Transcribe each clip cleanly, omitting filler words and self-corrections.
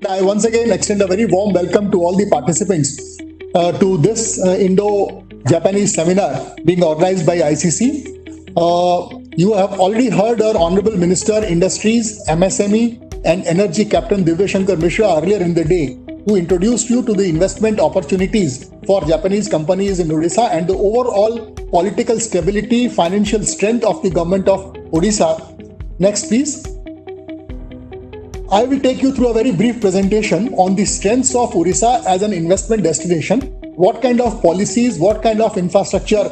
I once again extend a very warm welcome to all the participants to this Indo-Japanese seminar being organized by ICC. You have already heard our Honorable Minister Industries, MSME and Energy Captain Divya Shankar Mishra earlier in the day, who introduced you to the investment opportunities for Japanese companies in Odisha and the overall political stability, financial strength of the government of Odisha. Next, please. I will take you through a very brief presentation on the strengths of Odisha as an investment destination, what kind of policies, what kind of infrastructure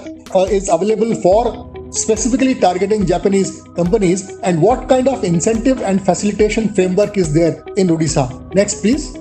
is available for specifically targeting Japanese companies, and what kind of incentive and facilitation framework is there in Odisha. Next, please.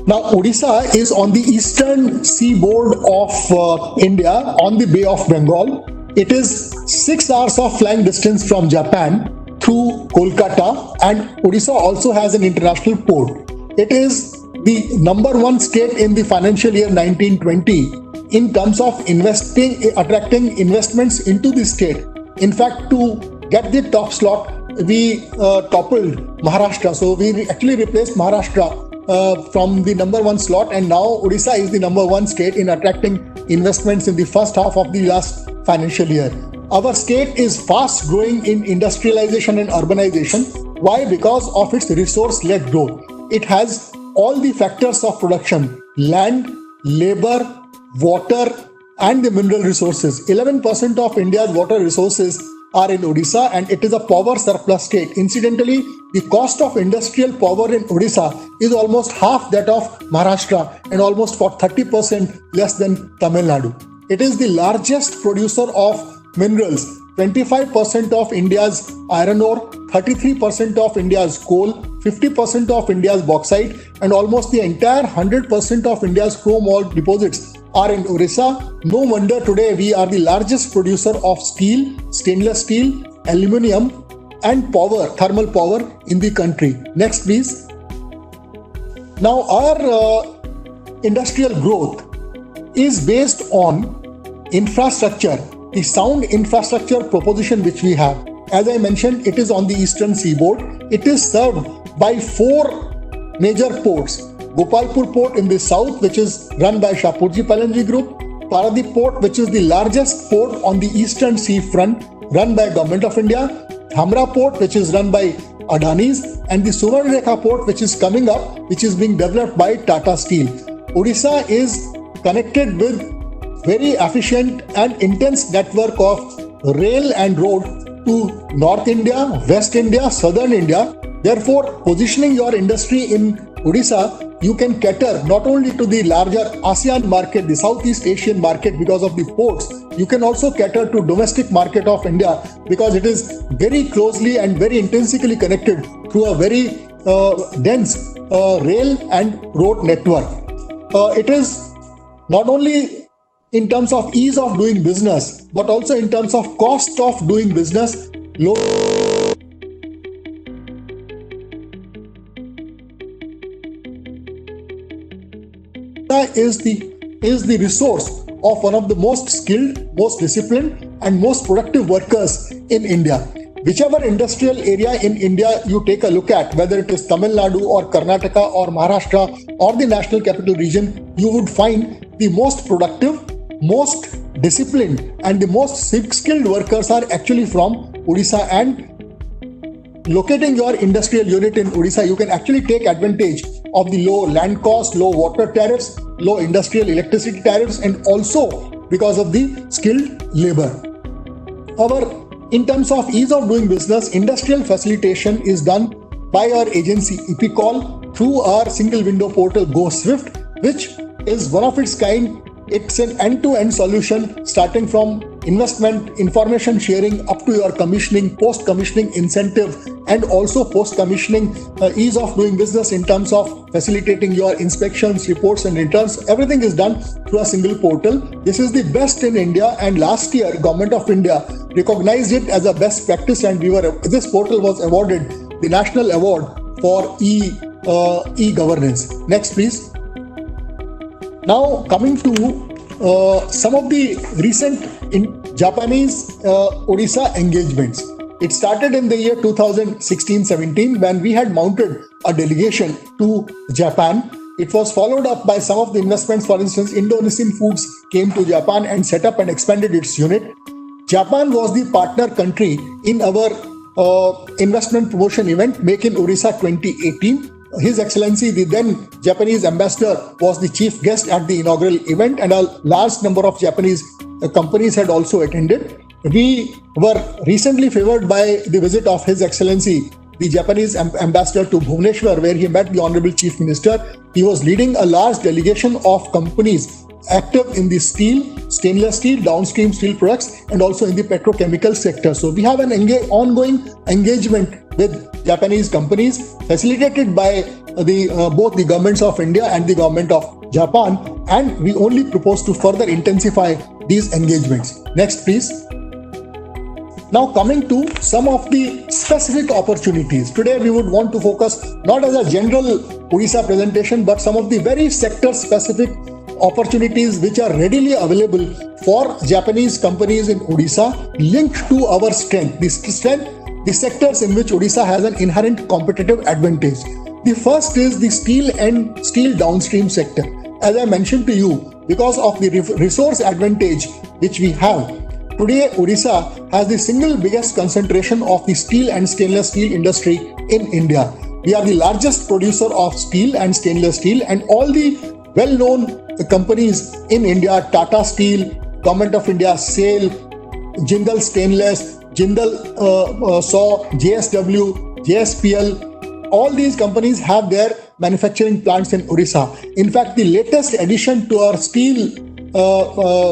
Now, Odisha is on the eastern seaboard of India, on the Bay of Bengal. It is 6 hours of flying distance from Japan through Kolkata, and Odisha also has an international port. It is the number one state in the financial year 1920 in terms of attracting investments into the state. In fact, to get the top slot, we toppled Maharashtra. So we actually replaced Maharashtra from the number one slot, and now Odisha is the number one state in attracting investments in the first half of the last financial year. Our state is fast growing in industrialization and urbanization. Why? Because of its resource-led growth. It has all the factors of production: land, labor, water, and the mineral resources. 11% of India's water resources are in Odisha, and it is a power surplus state. Incidentally, the cost of industrial power in Odisha is almost half that of Maharashtra and almost for 30% less than Tamil Nadu. It is the largest producer of minerals. 25% of India's iron ore, 33% of India's coal, 50% of India's bauxite, and almost the entire 100% of India's chrome ore deposits are in Odisha. No wonder today we are the largest producer of steel, stainless steel, aluminium, and power, thermal power in the country. Next, please. Now, our industrial growth is based on infrastructure, the sound infrastructure proposition which we have. As I mentioned, it is on the eastern seaboard. It is served by 4 major ports. Gopalpur Port in the south, which is run by Shapoorji Pallonji Group. Paradip Port, which is the largest port on the eastern sea front, run by Government of India. Dhamra Port, which is run by Adani's, and the Suvarnarekha Port, which is coming up, which is being developed by Tata Steel. Odisha is connected with very efficient and intense network of rail and road to North India, West India, Southern India. Therefore, positioning your industry in Odisha, you can cater not only to the larger ASEAN market, the Southeast Asian market because of the ports, you can also cater to domestic market of India because it is very closely and very intrinsically connected through a very dense rail and road network. It is not only in terms of ease of doing business, but also in terms of cost of doing business, low is the resource of one of the most skilled, most disciplined, and most productive workers in India. Whichever industrial area in India you take a look at, whether it is Tamil Nadu or Karnataka or Maharashtra or the National Capital Region, you would find the most productive, most disciplined, and the most skilled workers are actually from Odisha. And locating your industrial unit in Odisha, you can actually take advantage of the low land cost, low water tariffs, low industrial electricity tariffs, and also because of the skilled labor. In terms of ease of doing business, industrial facilitation is done by our agency EPICOL through our single window portal GoSwift, which is one of its kind. It's an end-to-end solution starting from investment, information sharing up to your commissioning, post-commissioning incentive, and also post-commissioning ease of doing business in terms of facilitating your inspections, reports, and returns. Everything is done through a single portal. This is the best in India, and last year, Government of India recognized it as a best practice, and this portal was awarded the National Award for e-governance. Next, please. Now, coming to some of the recent Japanese Odisha engagements. It started in the year 2016-17 when we had mounted a delegation to Japan. It was followed up by some of the investments. For instance, Indonesian Foods came to Japan and set up and expanded its unit. Japan was the partner country in our investment promotion event, Make in Odisha 2018. His Excellency, the then Japanese ambassador, was the chief guest at the inaugural event, and a large number of Japanese companies had also attended. We were recently favored by the visit of His Excellency, the Japanese ambassador, to Bhubaneswar, where he met the Honorable Chief Minister. He was leading a large delegation of companies active in the steel, stainless steel, downstream steel products, and also in the petrochemical sector. So we have an ongoing engagement with Japanese companies, facilitated by both the governments of India and the government of Japan, and we only propose to further intensify these engagements. Next, please. Now, coming to some of the specific opportunities. Today, we would want to focus not as a general Odisha presentation, but some of the very sector-specific opportunities which are readily available for Japanese companies in Odisha, linked to our strength. The sectors in which Odisha has an inherent competitive advantage. The first is the steel and steel downstream sector. As I mentioned to you, because of the resource advantage which we have, today Odisha has the single biggest concentration of the steel and stainless steel industry in India. We are the largest producer of steel and stainless steel, and all the well-known companies in India, Tata Steel, Government of India, SAIL, Jindal Stainless, Jindal SAW, JSW, JSPL, all these companies have their manufacturing plants in Odisha. In fact, the latest addition to our steel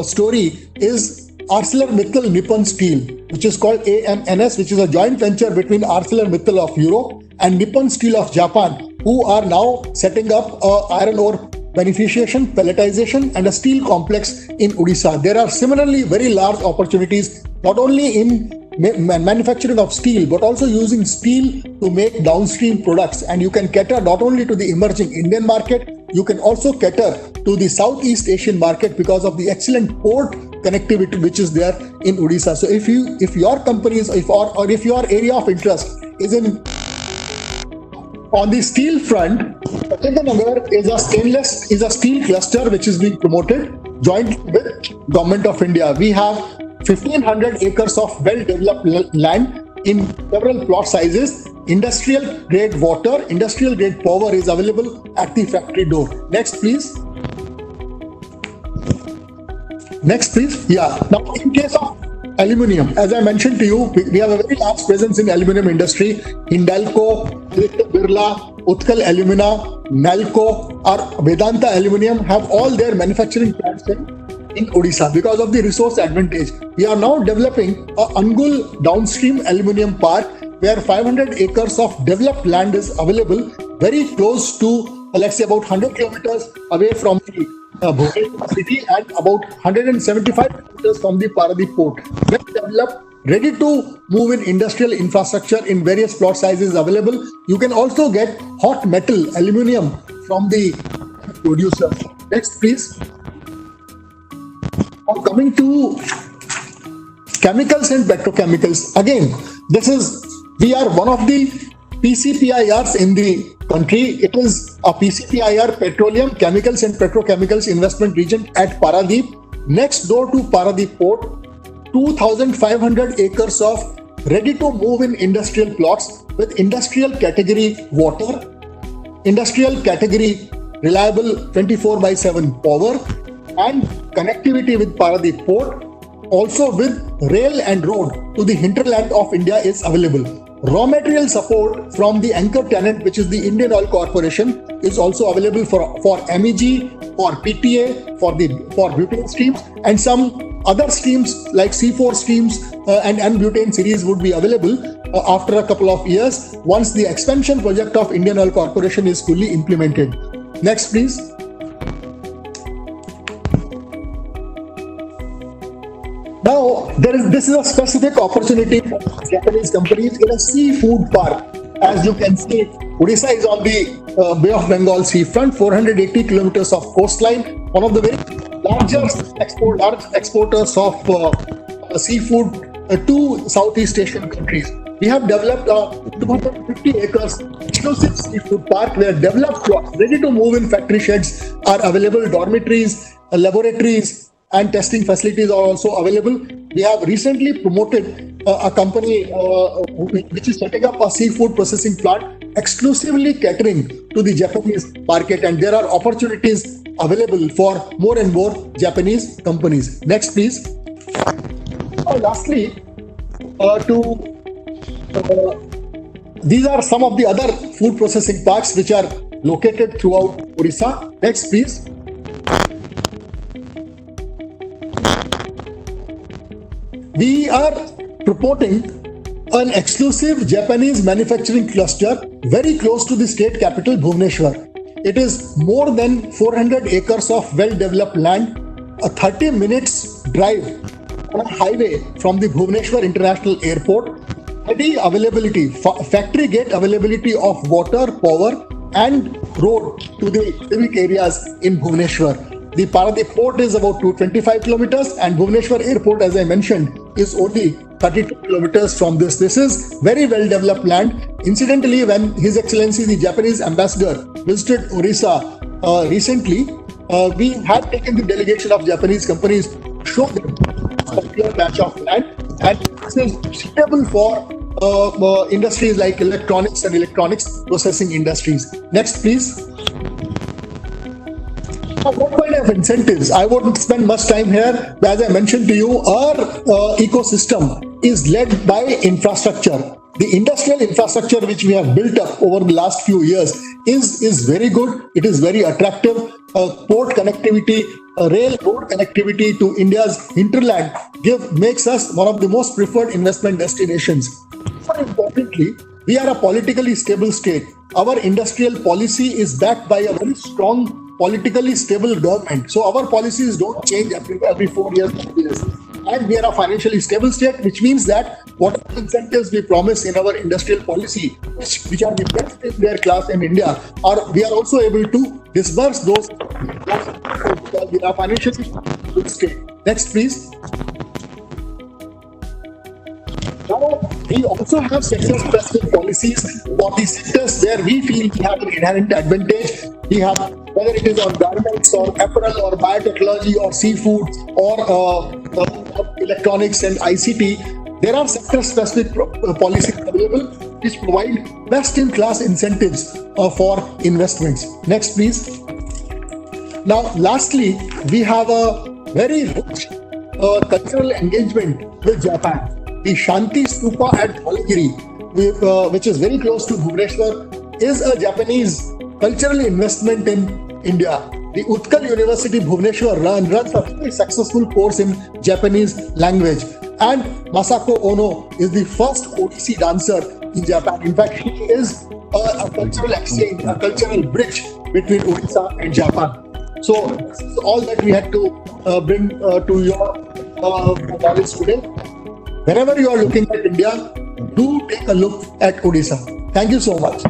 story is ArcelorMittal Nippon Steel, which is called AMNS, which is a joint venture between ArcelorMittal of Europe and Nippon Steel of Japan, who are now setting up iron ore beneficiation, pelletization, and a steel complex in Odisha. There are similarly very large opportunities, not only in manufacturing of steel, but also using steel to make downstream products. And you can cater not only to the emerging Indian market, you can also cater to the Southeast Asian market because of the excellent port connectivity which is there in Odisha. So if your companies, or if your area of interest is in on the steel front, Fatehgarh is a steel cluster which is being promoted jointly with Government of India. We have 1,500 acres of well-developed land in several plot sizes. Industrial grade water, industrial grade power is available at the factory door. Next, please. Next, please. Yeah. Now, in case of aluminium, as I mentioned to you, we have a very large presence in aluminium industry. Hindalco, Birla, Utkal Alumina, Nalco, or Vedanta Aluminium have all their manufacturing plants in Odisha because of the resource advantage. We are now developing a Angul downstream aluminium park where 500 acres of developed land is available, very close to, let's say, about 100 kilometers away from the Bhubaneswar city and about 175 kilometers from the Paradip port. Well developed, ready to move in industrial infrastructure in various plot sizes available. You can also get hot metal aluminium from the producer. Next, please. Now, coming to chemicals and petrochemicals. Again, we are one of the PCPIRs in the country. It is a PCPIR, Petroleum, Chemicals and Petrochemicals Investment Region at Paradip. Next door to Paradip Port, 2,500 acres of ready-to-move in industrial plots with industrial category water, industrial category reliable 24/7 power, and connectivity with Paradip Port. Also with rail and road to the hinterland of India is available. Raw material support from the anchor tenant, which is the Indian Oil Corporation, is also available for MEG, for PTA, for butane streams, and some other streams like C4 streams and N-butane series would be available after a couple of years once the expansion project of Indian Oil Corporation is fully implemented. Next, please. Now, this is a specific opportunity for Japanese companies in a seafood park. As you can see, Odisha is on the Bay of Bengal seafront, 480 kilometers of coastline, one of the very largest exporters of seafood two Southeast Asian countries. We have developed a 250 acres exclusive seafood park where developed plots, ready to move in factory sheds are available, dormitories, laboratories, and testing facilities are also available. We have recently promoted a company which is setting up a seafood processing plant exclusively catering to the Japanese market, and there are opportunities available for more and more Japanese companies. Next, please. Lastly, these are some of the other food processing parks which are located throughout Odisha. Next, please. We are promoting an exclusive Japanese manufacturing cluster very close to the state capital, Bhubaneswar. It is more than 400 acres of well-developed land, a 30 minutes drive on a highway from the Bhubaneswar International Airport, ready availability, factory gate availability of water, power, and road to the civic areas in Bhubaneswar. The Paradip port is about 225 kilometers, and Bhubaneswar Airport, as I mentioned, is only 32 kilometers from this. This is very well developed land. Incidentally, when His Excellency the Japanese ambassador visited Orissa recently, we had taken the delegation of Japanese companies to show them a particular patch of land, and this is suitable for industries like electronics and electronics processing industries. Next, please. What kind of incentives? I won't spend much time here. As I mentioned to you, our ecosystem is led by infrastructure. The industrial infrastructure which we have built up over the last few years is very good. It is very attractive. Port connectivity, rail road connectivity to India's hinterland makes us one of the most preferred investment destinations. More importantly, we are a politically stable state. Our industrial policy is backed by a very strong politically stable government. So our policies don't change every 4 years, 5 years. And we are a financially stable state, which means that whatever incentives we promise in our industrial policy, which are the best in their class in India, we are also able to disburse those because we are a financially stable state. Next, please. Now, we also have sector-specific policies for the sectors where we feel we have an inherent advantage. We have, whether it is on garments or apparel or biotechnology or seafood or electronics and ICT, there are sector-specific policies available which provide best-in-class incentives for investments. Next, please. Now, lastly, we have a very rich cultural engagement with Japan. The Shanti Stupa at Dholagiri, which is very close to Bhubaneswar, is a Japanese cultural investment in India. The Utkal University Bhubaneswar runs a very successful course in Japanese language. And Masako Ono is the first Odissi dancer in Japan. In fact, he is a cultural exchange, a cultural bridge between Odisha and Japan. So this is all that we had to bring to your knowledge today. Whenever you are looking at India, do take a look at Odisha. Thank you so much.